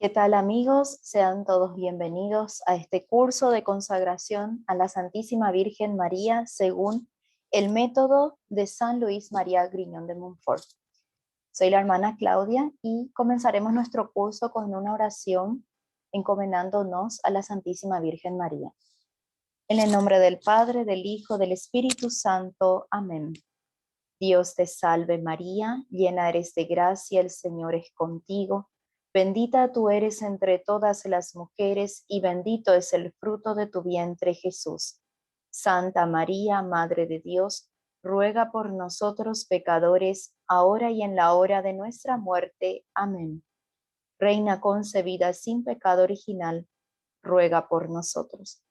¿Qué tal, amigos? Sean todos bienvenidos a este curso de consagración a la Santísima Virgen María según el método de San Luis María Griñón de Montfort. Soy la hermana Claudia y comenzaremos nuestro curso con una oración encomendándonos a la Santísima Virgen María. En el nombre del Padre, del Hijo, del Espíritu Santo. Amén. Dios te salve María, llena eres de gracia, el Señor es contigo. Bendita tú eres entre todas las mujeres y bendito es el fruto de tu vientre, Jesús. Santa María, Madre de Dios, ruega por nosotros pecadores, ahora y en la hora de nuestra muerte. Amén. Reina concebida sin pecado original, ruega por nosotros.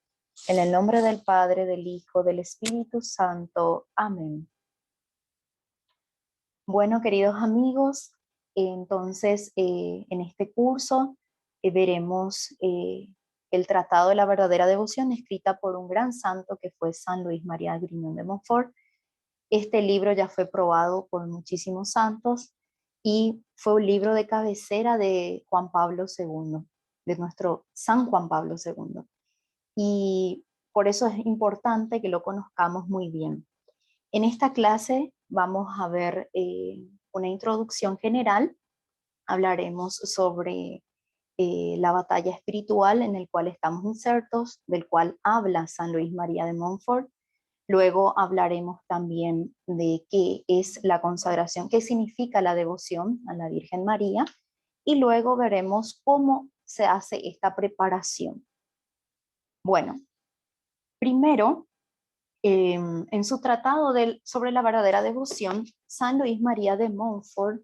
En el nombre del Padre, del Hijo, del Espíritu Santo. Amén. Bueno, queridos amigos, entonces en este curso veremos el Tratado de la Verdadera Devoción, escrita por un gran santo que fue San Luis María Griñón de Montfort. Este libro ya fue probado por muchísimos santos y fue un libro de cabecera de Juan Pablo II, de nuestro San Juan Pablo II. Y por eso es importante que lo conozcamos muy bien. En esta clase vamos a ver una introducción general. Hablaremos sobre la batalla espiritual en el cual estamos insertos, del cual habla San Luis María de Montfort. Luego hablaremos también de qué es la consagración, qué significa la devoción a la Virgen María, y luego veremos cómo se hace esta preparación. Bueno, primero, en su tratado sobre la verdadera devoción, San Luis María de Montfort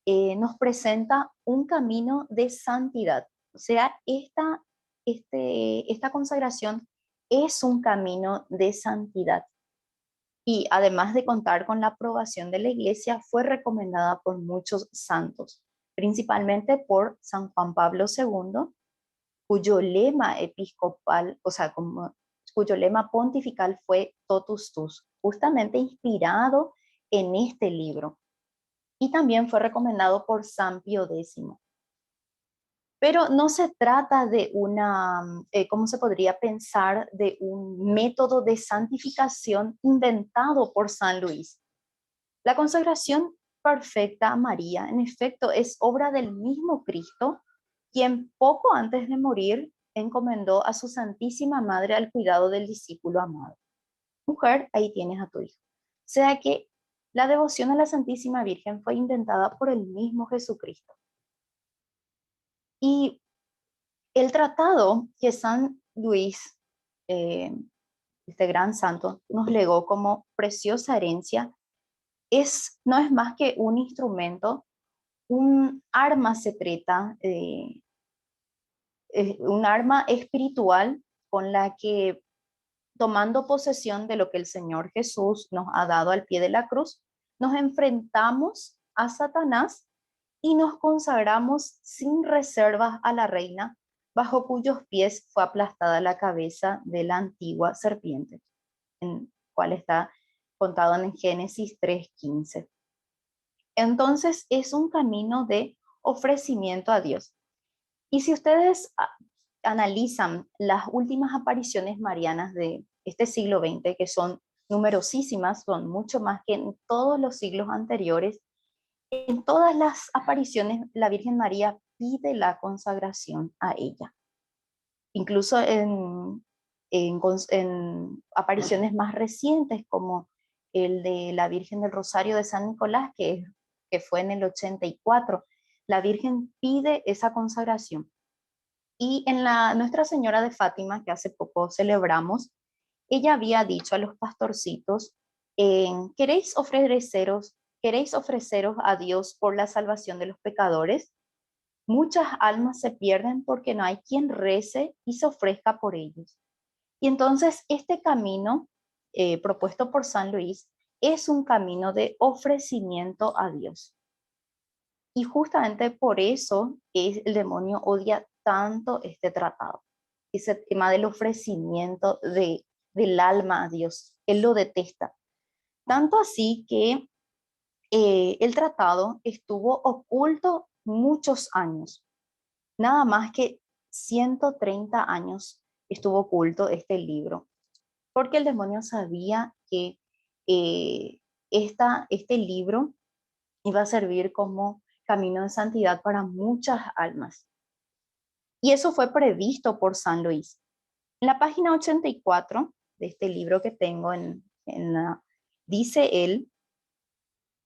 nos presenta un camino de santidad. O sea, esta consagración es un camino de santidad. Y además de contar con la aprobación de la Iglesia, fue recomendada por muchos santos, principalmente por San Juan Pablo II, cuyo lema episcopal, o sea, cuyo lema pontifical fue Totus Tus, justamente inspirado en este libro. Y también fue recomendado por San Pío X. Pero no se trata de ¿cómo se podría pensar? De un método de santificación inventado por San Luis. La consagración perfecta a María, en efecto, es obra del mismo Cristo, quien poco antes de morir encomendó a su Santísima Madre al cuidado del discípulo amado. Mujer, ahí tienes a tu hijo. O sea que la devoción a la Santísima Virgen fue inventada por el mismo Jesucristo. Y el tratado que San Luis, eh, este gran santo, nos legó como preciosa herencia, no es más que un instrumento, un arma secreta, un arma espiritual con la que, tomando posesión de lo que el Señor Jesús nos ha dado al pie de la cruz, nos enfrentamos a Satanás y nos consagramos sin reservas a la reina, bajo cuyos pies fue aplastada la cabeza de la antigua serpiente, en cual está contado en Génesis 3:15. Entonces es un camino de ofrecimiento a Dios. Y si ustedes analizan las últimas apariciones marianas de este siglo XX, que son numerosísimas, son mucho más que en todos los siglos anteriores, en todas las apariciones la Virgen María pide la consagración a ella. Incluso en apariciones más recientes, como el de la Virgen del Rosario de San Nicolás, que fue en el 84, la Virgen pide esa consagración. Y en la Nuestra Señora de Fátima, que hace poco celebramos, ella había dicho a los pastorcitos, ¿queréis ofreceros a Dios por la salvación de los pecadores? Muchas almas se pierden porque no hay quien rece y se ofrezca por ellos. Y entonces este camino propuesto por San Luis es un camino de ofrecimiento a Dios. Y justamente por eso el demonio odia tanto este tratado, ese tema del ofrecimiento del alma a Dios. Él lo detesta. Tanto así que el tratado estuvo oculto muchos años. Nada más que 130 años estuvo oculto este libro, porque el demonio sabía que eh, este libro iba a servir como camino de santidad para muchas almas. Y eso fue previsto por San Luis. En la página 84 de este libro que tengo dice él: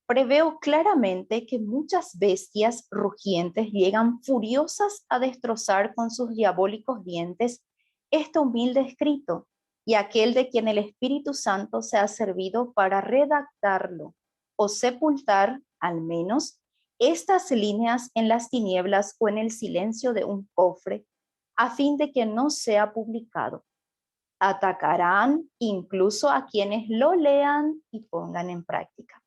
preveo claramente que muchas bestias rugientes llegan furiosas a destrozar con sus diabólicos dientes este humilde escrito y aquel de quien el Espíritu Santo se ha servido para redactarlo o sepultar, al menos, estas líneas en las tinieblas o en el silencio de un cofre, a fin de que no sea publicado. Atacarán incluso a quienes lo lean y pongan en práctica.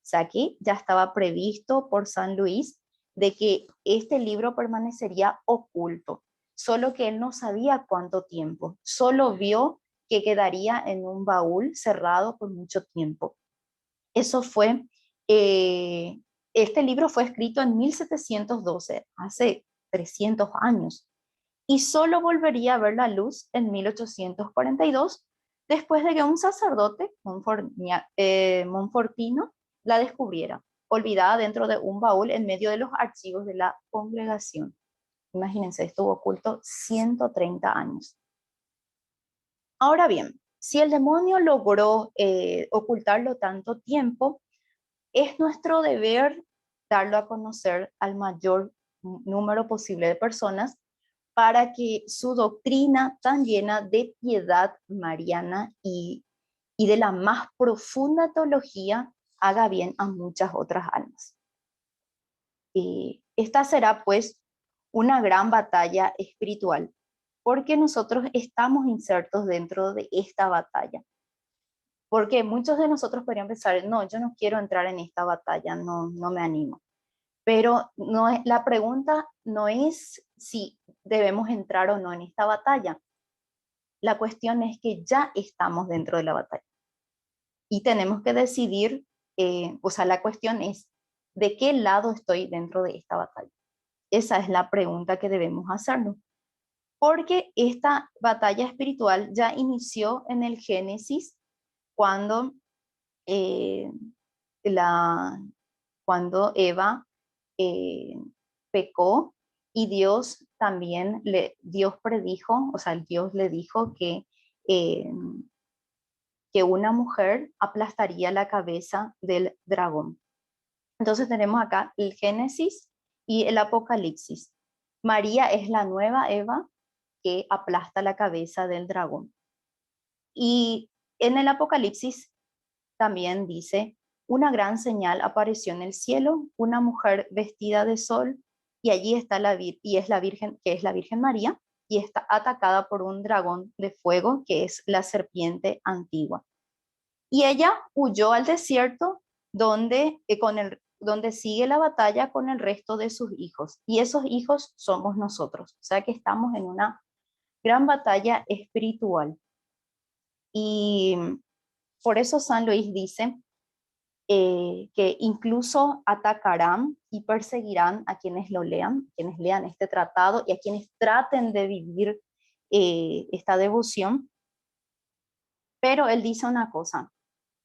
O sea, aquí ya estaba previsto por San Luis de que este libro permanecería oculto, solo que él no sabía cuánto tiempo, solo vio que quedaría en un baúl cerrado por mucho tiempo. Eso fue, eh, este libro fue escrito en 1712, hace 300 años, y solo volvería a ver la luz en 1842, después de que un sacerdote monfortino la descubriera, olvidada dentro de un baúl en medio de los archivos de la congregación. Imagínense, estuvo oculto 130 años. Ahora bien, si el demonio logró ocultarlo tanto tiempo, es nuestro deber darlo a conocer al mayor número posible de personas para que su doctrina tan llena de piedad mariana y de la más profunda teología haga bien a muchas otras almas. Esta será pues una gran batalla espiritual, porque nosotros estamos insertos dentro de esta batalla. Porque muchos de nosotros podrían pensar, no, yo no quiero entrar en esta batalla, no, no me animo. Pero no es, la pregunta no es si debemos entrar o no en esta batalla. La cuestión es que ya estamos dentro de la batalla y tenemos que decidir, o sea, la cuestión es, ¿de qué lado estoy dentro de esta batalla? Esa es la pregunta que debemos hacernos, porque esta batalla espiritual ya inició en el Génesis cuando, eh, la, cuando Eva eh, pecó y Dios también, Dios predijo, o sea, Dios le dijo eh, que una mujer aplastaría la cabeza del dragón. Entonces tenemos acá el Génesis y el Apocalipsis. María es la nueva Eva que aplasta la cabeza del dragón. Y en el Apocalipsis también dice, una gran señal apareció en el cielo, una mujer vestida de sol, y allí está y es la Virgen, que es la Virgen María, y está atacada por un dragón de fuego, que es la serpiente antigua. Y ella huyó al desierto donde sigue la batalla con el resto de sus hijos. Y esos hijos somos nosotros. O sea que estamos en una gran batalla espiritual. Y por eso San Luis dice que incluso atacarán y perseguirán a quienes lean este tratado y a quienes traten de vivir esta devoción. Pero él dice una cosa,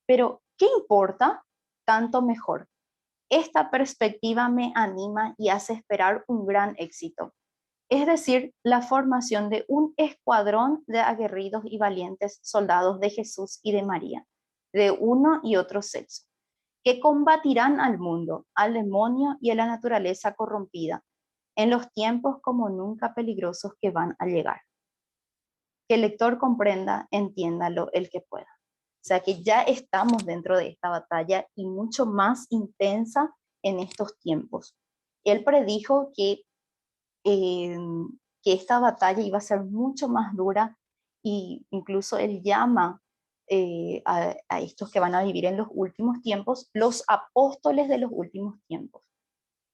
pero ¿qué importa? Tanto mejor. Esta perspectiva me anima y hace esperar un gran éxito, es decir, la formación de un escuadrón de aguerridos y valientes soldados de Jesús y de María, de uno y otro sexo, que combatirán al mundo, al demonio y a la naturaleza corrompida, en los tiempos como nunca peligrosos que van a llegar. Que el lector comprenda, entiéndalo el que pueda. O sea que ya estamos dentro de esta batalla y mucho más intensa en estos tiempos. Él predijo eh, que esta batalla iba a ser mucho más dura y incluso él llama a estos que van a vivir en los últimos tiempos los apóstoles de los últimos tiempos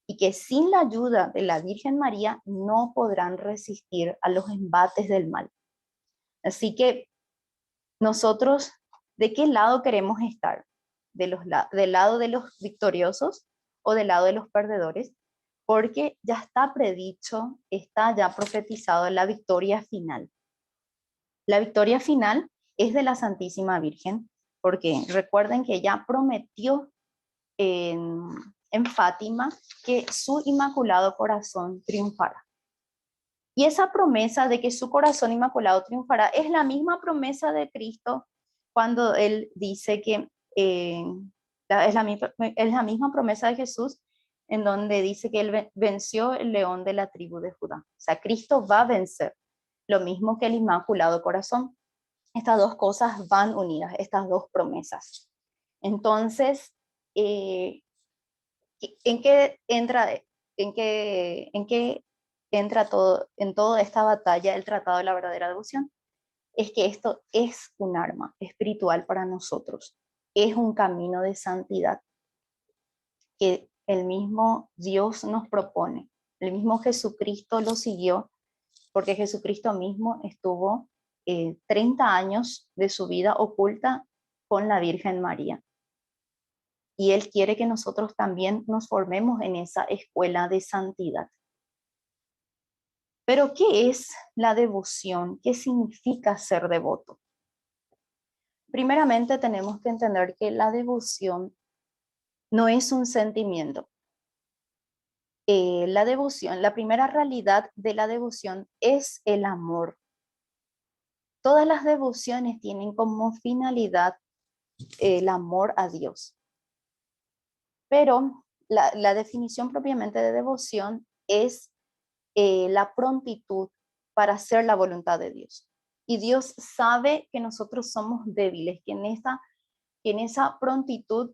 y que sin la ayuda de la Virgen María no podrán resistir a los embates del mal. Así que nosotros, ¿de qué lado queremos estar? ¿Del lado de los victoriosos o del lado de los perdedores? porque ya está predicho, está ya profetizado la victoria final. La victoria final es de la Santísima Virgen, porque recuerden que ella prometió en, en Fátima que su Inmaculado Corazón triunfará. Y esa promesa de que su corazón inmaculado triunfará es la misma promesa de Cristo cuando Él dice que es la misma promesa de Jesús en donde dice que Él venció el león de la tribu de Judá. O sea, Cristo va a vencer, lo mismo que el Inmaculado Corazón. Estas dos cosas van unidas, estas dos promesas. Entonces, eh, ¿en qué entra, en qué entra todo, en toda esta batalla el Tratado de la Verdadera Devoción? Es que esto es un arma espiritual para nosotros, es un camino de santidad que el mismo Dios nos propone, el mismo Jesucristo lo siguió, porque Jesucristo mismo estuvo 30 años de su vida oculta con la Virgen María. Y Él quiere que nosotros también nos formemos en esa escuela de santidad. Pero, ¿qué es la devoción? ¿Qué significa ser devoto? Primeramente tenemos que entender que la devoción no es un sentimiento. La devoción, la primera realidad de la devoción es el amor. Todas las devociones tienen como finalidad el amor a Dios. Pero la definición propiamente de devoción es la prontitud para hacer la voluntad de Dios. Y Dios sabe que nosotros somos débiles, que en esa prontitud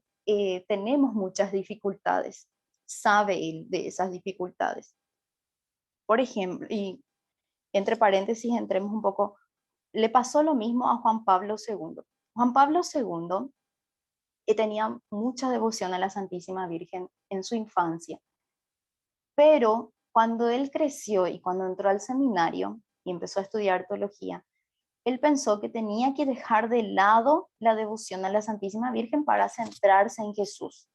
tenemos muchas dificultades. Sabe Él de esas dificultades. Por ejemplo, y entre paréntesis, entremos un poco, le pasó lo mismo a Juan Pablo II. Juan Pablo II tenía mucha devoción a la Santísima Virgen en su infancia, pero cuando él creció y cuando entró al seminario y empezó a estudiar teología, él pensó que tenía que dejar de lado la devoción a la Santísima Virgen para centrarse en Jesús.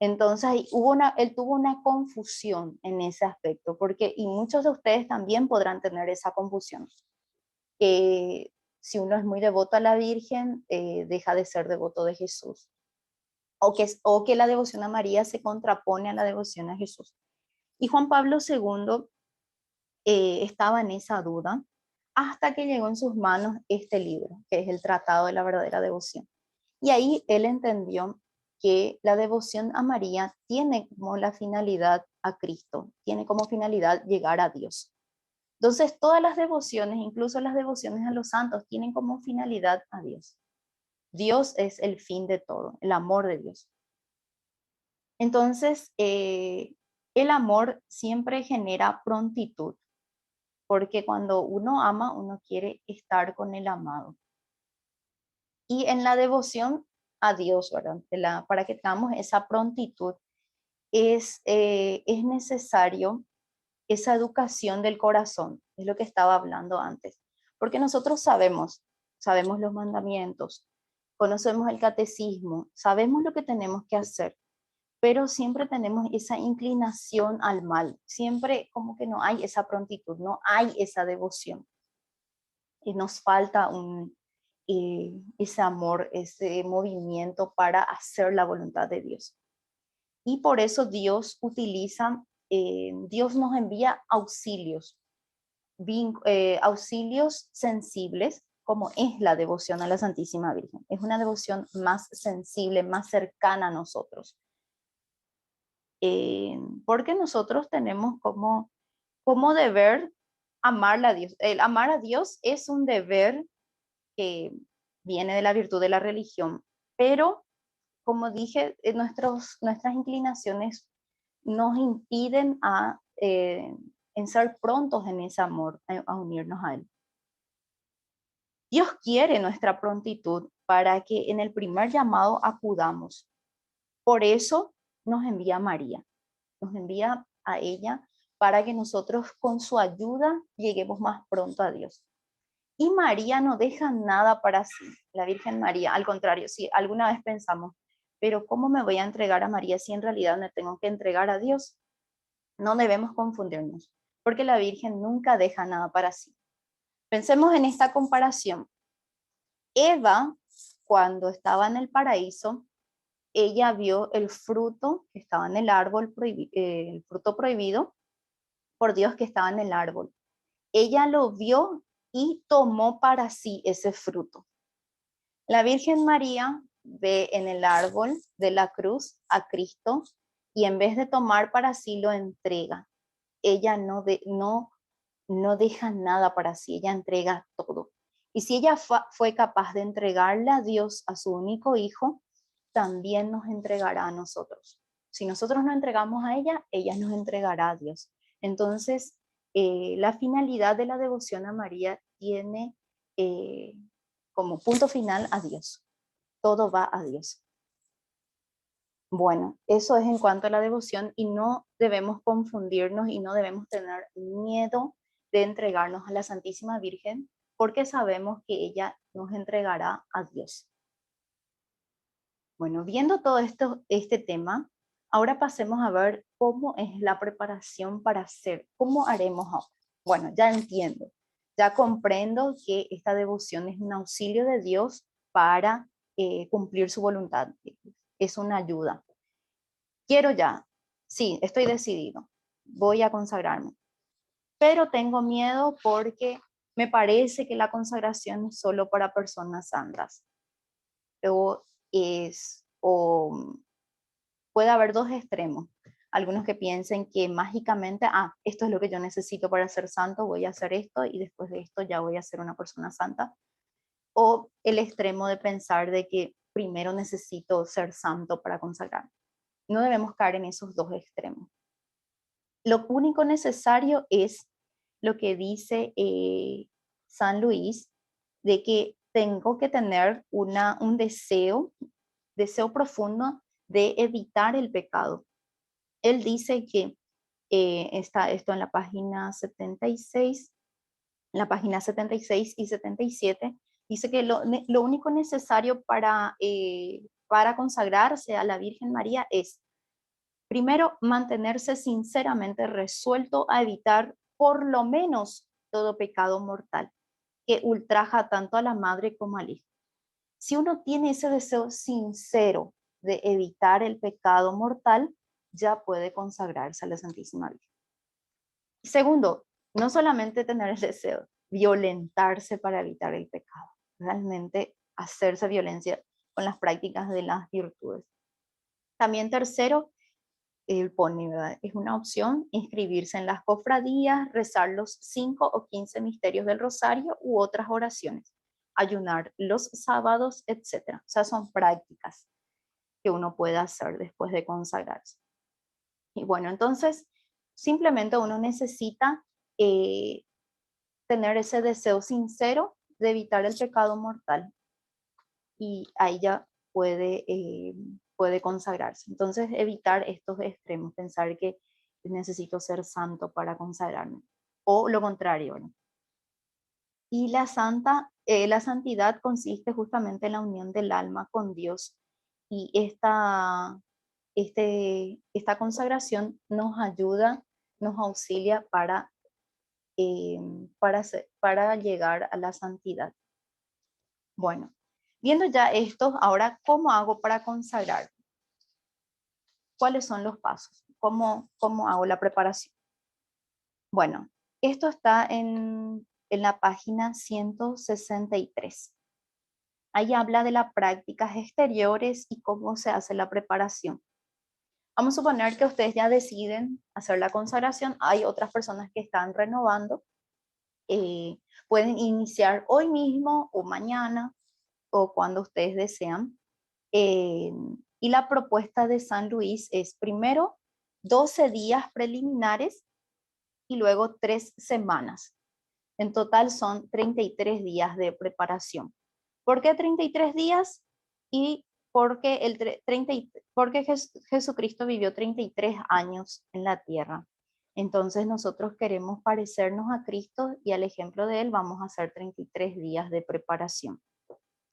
Entonces él tuvo una confusión en ese aspecto, porque, y muchos de ustedes también podrán tener esa confusión, que si uno es muy devoto a la Virgen, deja de ser devoto de Jesús, o que la devoción a María se contrapone a la devoción a Jesús. Y Juan Pablo II estaba en esa duda hasta que llegó en sus manos este libro, que es el Tratado de la Verdadera Devoción. Y ahí él entendió que la devoción a María tiene como la finalidad a Cristo, tiene como finalidad llegar a Dios. Entonces, todas las devociones, incluso las devociones a los santos, tienen como finalidad a Dios. Dios es el fin de todo, el amor de Dios. Entonces, el amor siempre genera prontitud, porque cuando uno ama, uno quiere estar con el amado. Y en la devoción a Dios, ¿verdad? Para que tengamos esa prontitud, es necesario esa educación del corazón, es lo que estaba hablando antes, porque nosotros sabemos los mandamientos, conocemos el catecismo, sabemos lo que tenemos que hacer, pero siempre tenemos esa inclinación al mal, siempre como que no hay esa prontitud, no hay esa devoción, y nos falta ese amor, ese movimiento para hacer la voluntad de Dios. Y por eso Dios nos envía auxilios, auxilios sensibles, como es la devoción a la Santísima Virgen. Es una devoción más sensible, más cercana a nosotros. Porque nosotros tenemos como deber amar a Dios. El amar a Dios es un deber que viene de la virtud de la religión, pero como dije, nuestras inclinaciones nos impiden en ser prontos en ese amor, a unirnos a Él. Dios quiere nuestra prontitud para que en el primer llamado acudamos. Por eso nos envía a María, nos envía a ella para que nosotros con su ayuda lleguemos más pronto a Dios. Y María no deja nada para sí, la Virgen María, al contrario, si alguna vez pensamos, pero ¿cómo me voy a entregar a María si en realidad me tengo que entregar a Dios? No debemos confundirnos, porque la Virgen nunca deja nada para sí. Pensemos en esta comparación. Eva, cuando estaba en el paraíso, ella vio el fruto que estaba en el árbol, el fruto prohibido por Dios que estaba en el árbol. Ella lo vio y tomó para sí ese fruto. La Virgen María ve en el árbol de la cruz a Cristo y en vez de tomar para sí lo entrega. Ella no deja nada para sí, ella entrega todo. Y si ella fue capaz de entregarle a Dios a su único hijo, también nos entregará a nosotros. Si nosotros nos entregamos a ella, ella nos entregará a Dios. Entonces, la finalidad de la devoción a María tiene como punto final a Dios. Todo va a Dios. Bueno, eso es en cuanto a la devoción y no debemos confundirnos y no debemos tener miedo de entregarnos a la Santísima Virgen porque sabemos que ella nos entregará a Dios. Bueno, viendo todo este tema, ahora pasemos a ver cómo es la preparación para hacer, cómo haremos ahora. Bueno, ya entiendo, ya comprendo que esta devoción es un auxilio de Dios para cumplir su voluntad, es una ayuda. Quiero ya, sí, estoy decidido, voy a consagrarme, pero tengo miedo porque me parece que la consagración es solo para personas santas. O puede haber dos extremos. Algunos que piensen que mágicamente, esto es lo que yo necesito para ser santo, voy a hacer esto y después de esto ya voy a ser una persona santa. O el extremo de pensar de que primero necesito ser santo para consagrarme. No debemos caer en esos dos extremos. Lo único necesario es lo que dice San Luis, de que tengo que tener un deseo profundo de evitar el pecado. Él dice que está esto en la página 76, en la página 76 y 77, dice que lo único necesario para consagrarse a la Virgen María es, primero, mantenerse sinceramente resuelto a evitar por lo menos todo pecado mortal que ultraja tanto a la madre como al hijo. Si uno tiene ese deseo sincero de evitar el pecado mortal, ya puede consagrarse a la Santísima Virgen. Segundo, no solamente tener el deseo, violentarse para evitar el pecado, realmente hacerse violencia con las prácticas de las virtudes. También tercero, él pone, ¿verdad? Es una opción inscribirse en las cofradías, rezar los 5 o 15 misterios del rosario u otras oraciones, ayunar los sábados, etc. O sea, son prácticas que uno puede hacer después de consagrarse. Y bueno, entonces, simplemente uno necesita tener ese deseo sincero de evitar el pecado mortal y ahí ya puede consagrarse. Entonces, evitar estos extremos, pensar que necesito ser santo para consagrarme, o lo contrario, ¿no? Y la santidad consiste justamente en la unión del alma con Dios y esta consagración nos ayuda, nos auxilia eh, para llegar a la santidad. Bueno, viendo ya esto, ahora, ¿cómo hago para consagrar? ¿Cuáles son los pasos? ¿Cómo hago la preparación? Bueno, esto está en la página 163. Ahí habla de las prácticas exteriores y cómo se hace la preparación. Vamos a suponer que ustedes ya deciden hacer la consagración. Hay otras personas que están renovando. Pueden iniciar hoy mismo o mañana o cuando ustedes desean. Y la propuesta de San Luis es primero 12 días preliminares y luego 3 semanas. En total son 33 días de preparación. ¿Por qué 33 días? Y porque Jesucristo vivió 33 años en la tierra. Entonces nosotros queremos parecernos a Cristo y al ejemplo de Él vamos a hacer 33 días de preparación.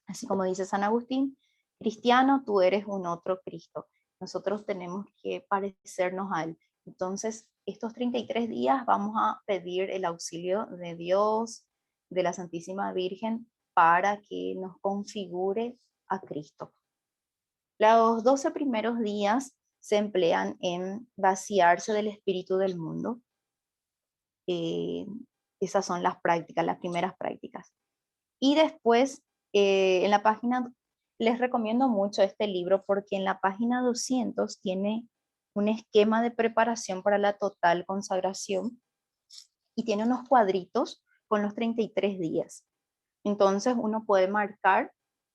Así como dice San Agustín, Cristiano, tú eres un otro Cristo. Nosotros tenemos que parecernos a Él. Entonces, estos 33 días vamos a pedir el auxilio de Dios, de la Santísima Virgen, para que nos configure a Cristo. Los 12 primeros días se emplean en vaciarse del espíritu del mundo. Eh, Esas son las prácticas, las primeras prácticas. Y después, en la página, les recomiendo mucho este libro porque en la página 200 tiene un esquema de preparación para la total consagración y tiene unos cuadritos con los 33 días. Entonces uno puede marcar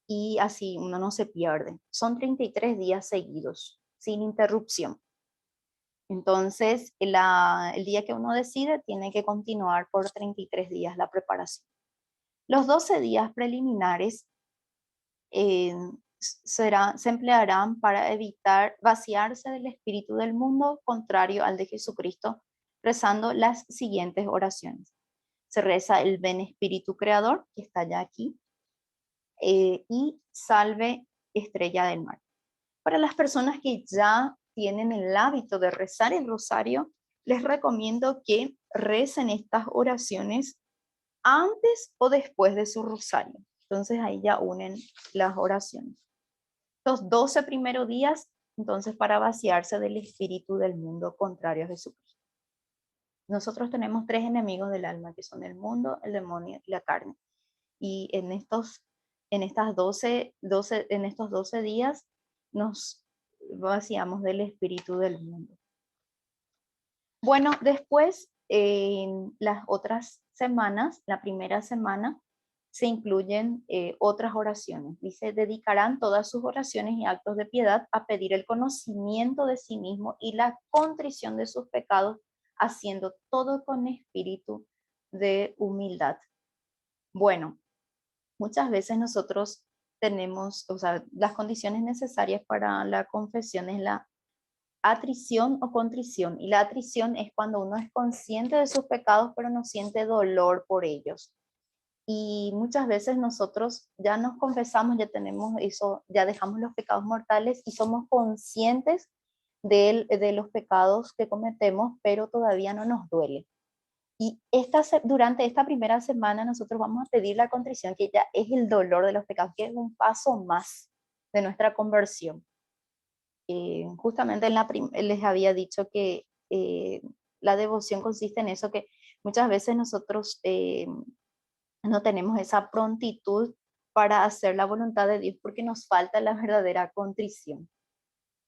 y así uno no se pierde. Son 33 días seguidos, sin interrupción. Entonces, el día que uno decide, tiene que continuar por 33 días la preparación. Los 12 días preliminares eh, se emplearán para evitar vaciarse del espíritu del mundo contrario al de Jesucristo, rezando las siguientes oraciones. Se reza el Ven Espíritu Creador, que está ya aquí, y Salve Estrella del Mar. Para las personas que ya tienen el hábito de rezar el rosario, les recomiendo que recen estas oraciones antes o después de su rosario. Entonces ahí ya unen las oraciones. Los 12 primeros días, entonces para vaciarse del espíritu del mundo contrario a Jesucristo. Nosotros tenemos tres enemigos del alma, que son el mundo, el demonio y la carne. Y en estos 12 días nos vaciamos del espíritu del mundo. Bueno, después, en las otras semanas, la primera semana, se incluyen otras oraciones. Dice, dedicarán todas sus oraciones y actos de piedad a pedir el conocimiento de sí mismo y la contrición de sus pecados, haciendo todo con espíritu de humildad. Bueno, muchas veces nosotros tenemos, o sea, las condiciones necesarias para la confesión es la atrición o contrición. Y la atrición es cuando uno es consciente de sus pecados, pero no siente dolor por ellos. Y muchas veces nosotros ya nos confesamos, ya tenemos eso, ya dejamos los pecados mortales y somos conscientes de los pecados que cometemos, pero todavía no nos duele. Y durante esta primera semana nosotros vamos a pedir la contrición, que ya es el dolor de los pecados, que es un paso más de nuestra conversión. Justamente les había dicho que la devoción consiste en eso, que muchas veces nosotros no tenemos esa prontitud para hacer la voluntad de Dios porque nos falta la verdadera contrición.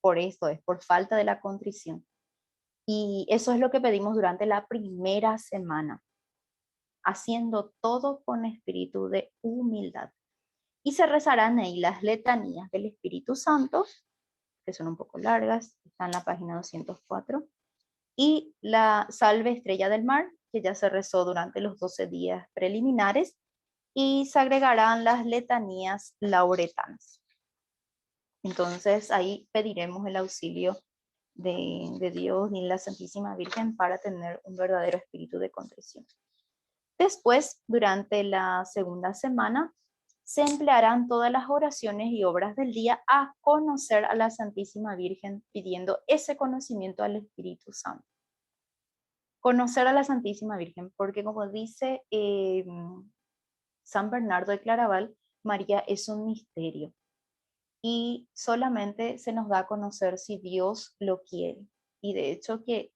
Por eso es, por falta de la contrición. Y eso es lo que pedimos durante la primera semana, haciendo todo con espíritu de humildad. Y se rezarán ahí las letanías del Espíritu Santo, que son un poco largas, está en la página 204, y la Salve Estrella del Mar, que ya se rezó durante los 12 días preliminares, y se agregarán las letanías lauretanas. Entonces ahí pediremos el auxilio de Dios y la Santísima Virgen para tener un verdadero espíritu de contrición. Después, durante la segunda semana, se emplearán todas las oraciones y obras del día a conocer a la Santísima Virgen, pidiendo ese conocimiento al Espíritu Santo. Conocer a la Santísima Virgen, porque como dice San Bernardo de Claraval, María es un misterio y solamente se nos da a conocer si Dios lo quiere. Y de hecho que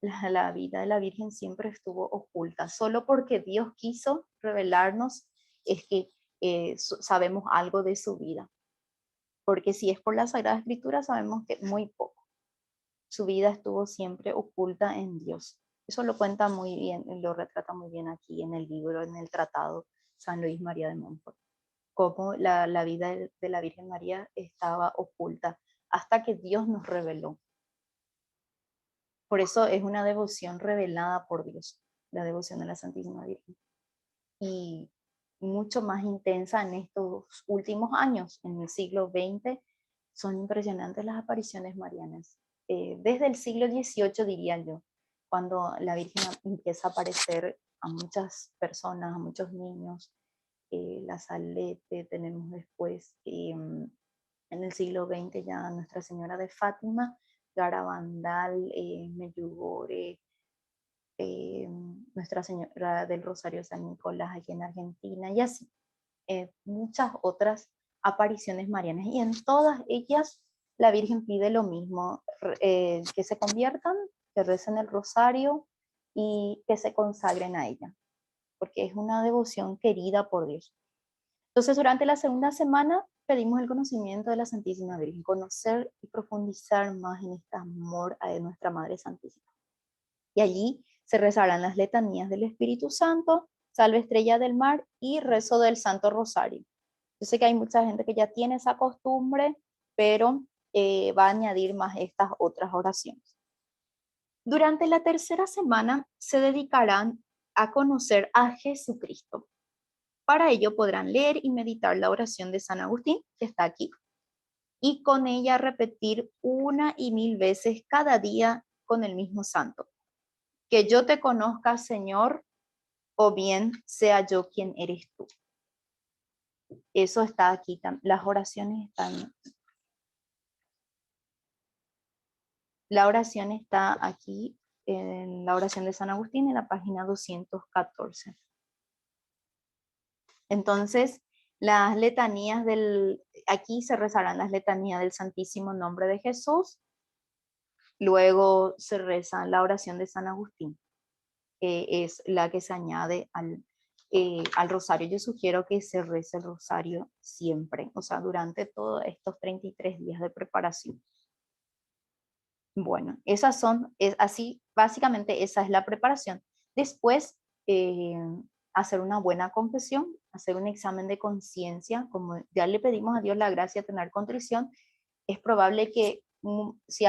la vida de la Virgen siempre estuvo oculta. Solo porque Dios quiso revelarnos es que sabemos algo de su vida. Porque si es por la Sagrada Escritura, sabemos que muy poco. Su vida estuvo siempre oculta en Dios. Eso lo cuenta muy bien, lo retrata muy bien aquí en el libro, en el tratado San Luis María de Montfort. Cómo la vida de la Virgen María estaba oculta hasta que Dios nos reveló. Por eso es una devoción revelada por Dios, la devoción de la Santísima Virgen. Y mucho más intensa en estos últimos años, en el siglo XX, son impresionantes las apariciones marianas. Desde el siglo XVIII, diría yo, cuando la Virgen empieza a aparecer a muchas personas, a muchos niños, la Salete tenemos después, En el siglo XX ya Nuestra Señora de Fátima, Garabandal, Medjugorje, Nuestra Señora del Rosario San Nicolás aquí en Argentina y así, muchas otras apariciones marianas. Y en todas ellas la Virgen pide lo mismo, que se conviertan, que recen el rosario y que se consagren a ella, porque es una devoción querida por Dios. Entonces, durante la segunda semana pedimos el conocimiento de la Santísima Virgen, conocer y profundizar más en este amor a nuestra Madre Santísima. Y allí se rezarán las letanías del Espíritu Santo, Salve Estrella del Mar y rezo del Santo Rosario. Yo sé que hay mucha gente que ya tiene esa costumbre, pero va a añadir más estas otras oraciones. Durante la tercera semana se dedicarán a conocer a Jesucristo. Para ello podrán leer y meditar la oración de San Agustín, que está aquí, y con ella repetir una y mil veces cada día con el mismo santo. Que yo te conozca, Señor, o bien sea yo quien eres tú. Eso está aquí, las oraciones están, la oración está aquí en la oración de San Agustín en la página 214. Entonces, las letanías aquí se rezarán las letanías del Santísimo Nombre de Jesús, luego se reza la oración de San Agustín, que es la que se añade al rosario. Yo sugiero que se rece el rosario siempre, o sea, durante todos estos 33 días de preparación. Bueno, así, básicamente esa es la preparación. Después, eh, hacer una buena confesión, hacer un examen de conciencia, como ya le pedimos a Dios la gracia de tener contrición, es probable que si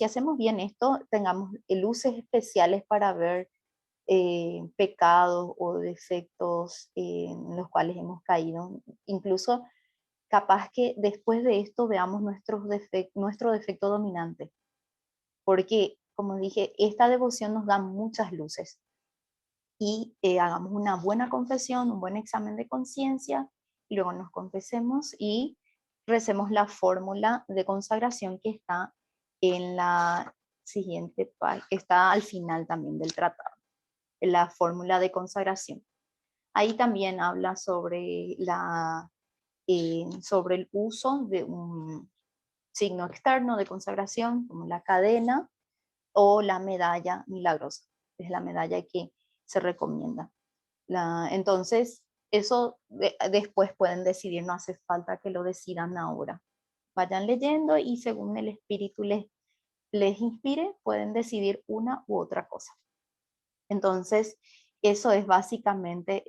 hacemos bien esto, tengamos luces especiales para ver pecados o defectos en los cuales hemos caído. Incluso capaz que después de esto veamos nuestro defecto dominante, porque, como dije, esta devoción nos da muchas luces y hagamos una buena confesión, un buen examen de conciencia, y luego nos confesemos y recemos la fórmula de consagración que está en la siguiente página, que está al final también del tratado, la fórmula de consagración. Ahí también habla sobre el uso de un signo externo de consagración, como la cadena o la medalla milagrosa, es la medalla que se recomienda. Entonces, eso después pueden decidir, no hace falta que lo decidan ahora. Vayan leyendo y según el espíritu les inspire, pueden decidir una u otra cosa. Entonces, eso es básicamente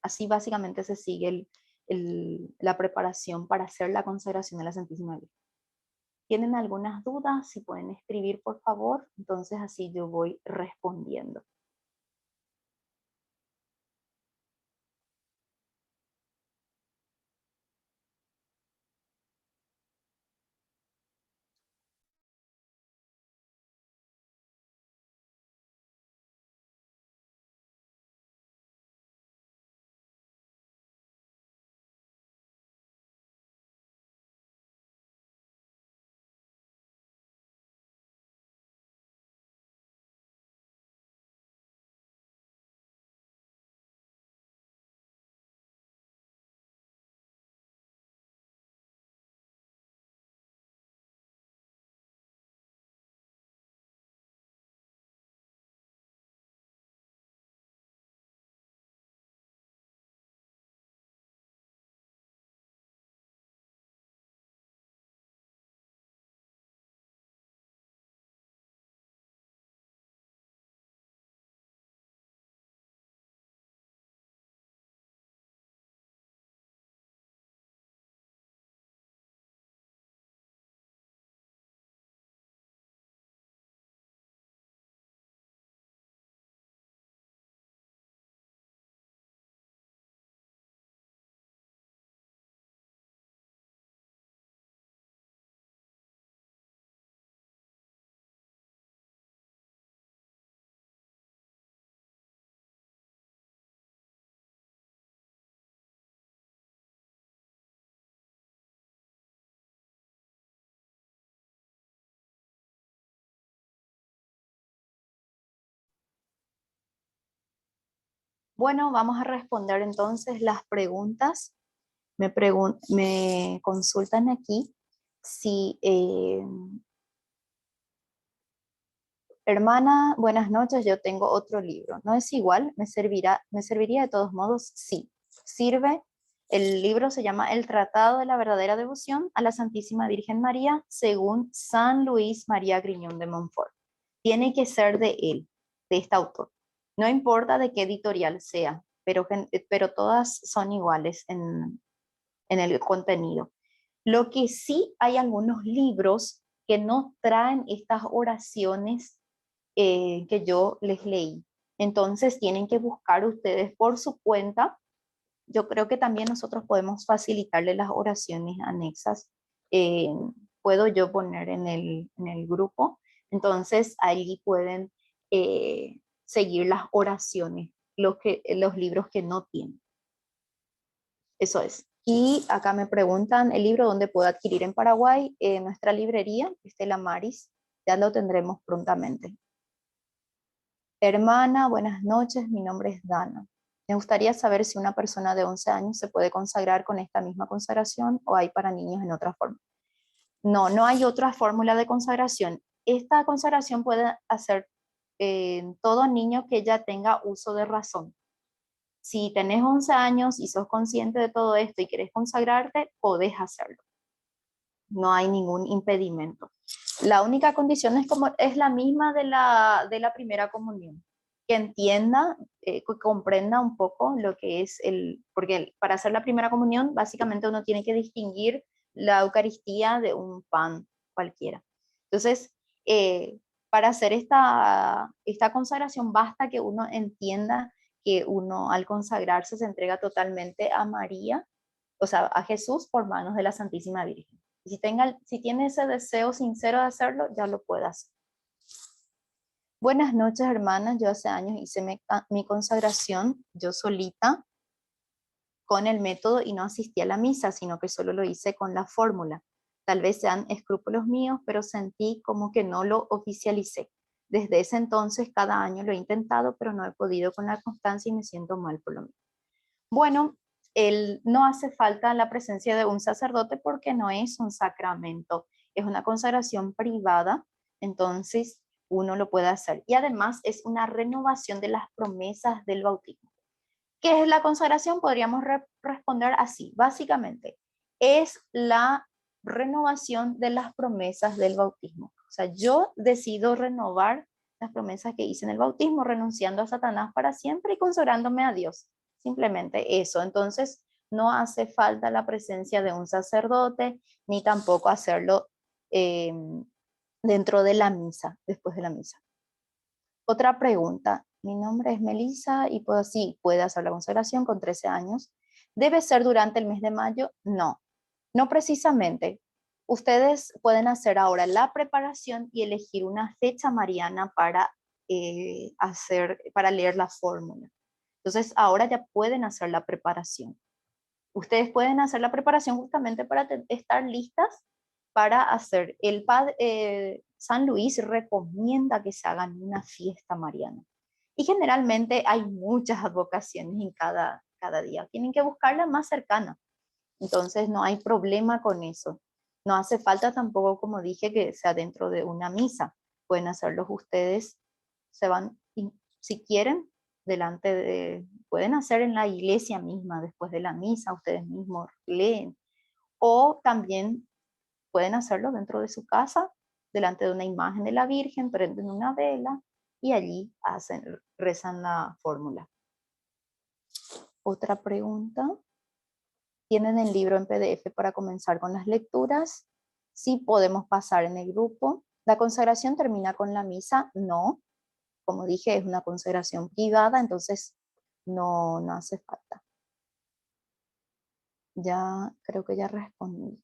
así básicamente se sigue la preparación para hacer la consagración de la Santísima Virgen. ¿Tienen algunas dudas? Si pueden escribir, por favor, entonces así yo voy respondiendo. Bueno, vamos a responder entonces las preguntas. Me consultan aquí si, hermana, buenas noches, yo tengo otro libro. ¿No es igual? Me serviría de todos modos? Sí, sirve. El libro se llama El Tratado de la Verdadera Devoción a la Santísima Virgen María, según San Luis María Griñón de Montfort. Tiene que ser de él, de este autor. No importa de qué editorial sea, pero todas son iguales en el contenido. Lo que sí, hay algunos libros que no traen estas oraciones que yo les leí. Entonces tienen que buscar ustedes por su cuenta. Yo creo que también nosotros podemos facilitarle las oraciones anexas. Eh, Puedo yo poner en el grupo. Entonces allí pueden seguir las oraciones, los libros que no tienen. Eso es. Y acá me preguntan el libro dónde puedo adquirir en Paraguay. En nuestra librería, Estela Maris, ya lo tendremos prontamente. Hermana, buenas noches, mi nombre es Dana. Me gustaría saber si una persona de 11 años se puede consagrar con esta misma consagración o hay para niños en otra forma. No, no hay otra fórmula de consagración. Esta consagración puede hacer todo niño que ya tenga uso de razón. Si tenés 11 años y sos consciente de todo esto y querés consagrarte, podés hacerlo. No hay ningún impedimento. La única condición es la misma de la primera comunión, que entienda, que comprenda un poco lo que es porque para hacer la primera comunión básicamente uno tiene que distinguir la Eucaristía de un pan cualquiera. Entonces, para hacer esta consagración basta que uno entienda que uno al consagrarse se entrega totalmente a María, o sea, a Jesús por manos de la Santísima Virgen. Si tiene ese deseo sincero de hacerlo, ya lo puede hacer. Buenas noches, hermanas. Yo hace años hice mi consagración yo solita con el método y no asistí a la misa, sino que solo lo hice con la fórmula. Tal vez sean escrúpulos míos, pero sentí como que no lo oficialicé. Desde ese entonces, cada año lo he intentado, pero no he podido con la constancia y me siento mal por lo mismo. Bueno, no hace falta la presencia de un sacerdote porque no es un sacramento, es una consagración privada, entonces uno lo puede hacer. Y además es una renovación de las promesas del bautismo. ¿Qué es la consagración? Podríamos responder así, básicamente, es la renovación de las promesas del bautismo. O sea, yo decido renovar las promesas que hice en el bautismo, renunciando a Satanás para siempre y consagrándome a Dios. Simplemente eso. Entonces, no hace falta la presencia de un sacerdote, ni tampoco hacerlo eh, dentro de la misa, después de la misa. Otra pregunta. Mi nombre es Melissa y puede hacer la consagración con 13 años. ¿Debe ser durante el mes de mayo? No, no precisamente. Ustedes pueden hacer ahora la preparación y elegir una fecha mariana para leer la fórmula. Entonces, ahora ya pueden hacer la preparación. Ustedes pueden hacer la preparación justamente para estar listas para hacer. San Luis recomienda que se hagan una fiesta mariana. Y generalmente hay muchas advocaciones en cada día. Tienen que buscar la más cercana. Entonces no hay problema con eso. No hace falta tampoco, como dije, que sea dentro de una misa. Pueden hacerlos ustedes, se van, si quieren, pueden hacer en la iglesia misma, después de la misa, ustedes mismos leen. O también pueden hacerlo dentro de su casa, delante de una imagen de la Virgen, prenden una vela y allí rezan la fórmula. Otra pregunta. ¿Tienen el libro en PDF para comenzar con las lecturas? Sí, podemos pasar en el grupo. ¿La consagración termina con la misa? No. Como dije, es una consagración privada, entonces no hace falta. Ya creo que ya respondí.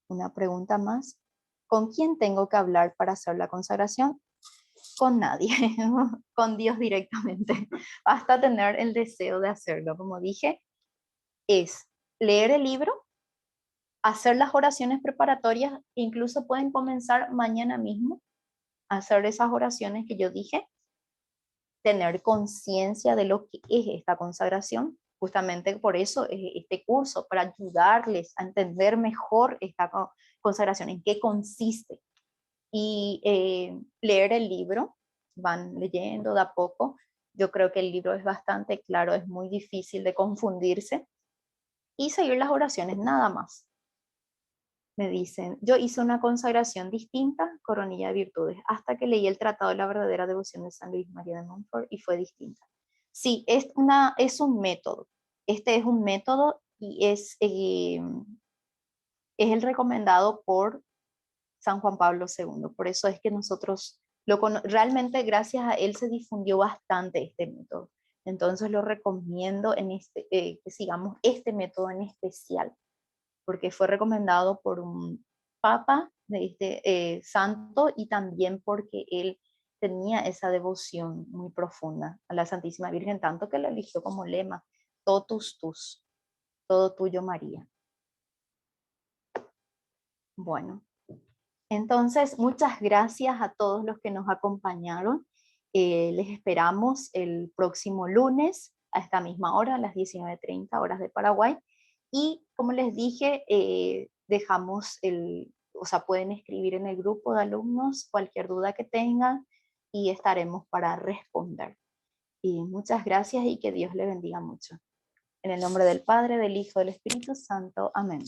Una pregunta más. ¿Con quién tengo que hablar para hacer la consagración? Con nadie, con Dios directamente. Basta tener el deseo de hacerlo. Como dije, es leer el libro, hacer las oraciones preparatorias, incluso pueden comenzar mañana mismo a hacer esas oraciones que yo dije, tener conciencia de lo que es esta consagración. Justamente por eso es este curso, para ayudarles a entender mejor esta consagración, en qué consiste. Y leer el libro, van leyendo de a poco. Yo creo que el libro es bastante claro, es muy difícil de confundirse. Y seguir las oraciones, nada más. Me dicen, yo hice una consagración distinta, coronilla de virtudes, hasta que leí el Tratado de la Verdadera Devoción de San Luis María de Montfort y fue distinta. Sí, es un método. Este es un método y es el recomendado por San Juan Pablo II. Por eso es que nosotros realmente gracias a él se difundió bastante este método. Entonces lo recomiendo que sigamos este método en especial, porque fue recomendado por un papa de santo, y también porque él tenía esa devoción muy profunda a la Santísima Virgen, tanto que lo eligió como lema, totus tus, todo tuyo María. Bueno, entonces muchas gracias a todos los que nos acompañaron. Les esperamos el próximo lunes a esta misma hora, a las 19:30 horas de Paraguay. Y como les dije, o sea, pueden escribir en el grupo de alumnos cualquier duda que tengan y estaremos para responder. Y muchas gracias y que Dios le bendiga mucho. En el nombre del Padre, del Hijo, del Espíritu Santo. Amén.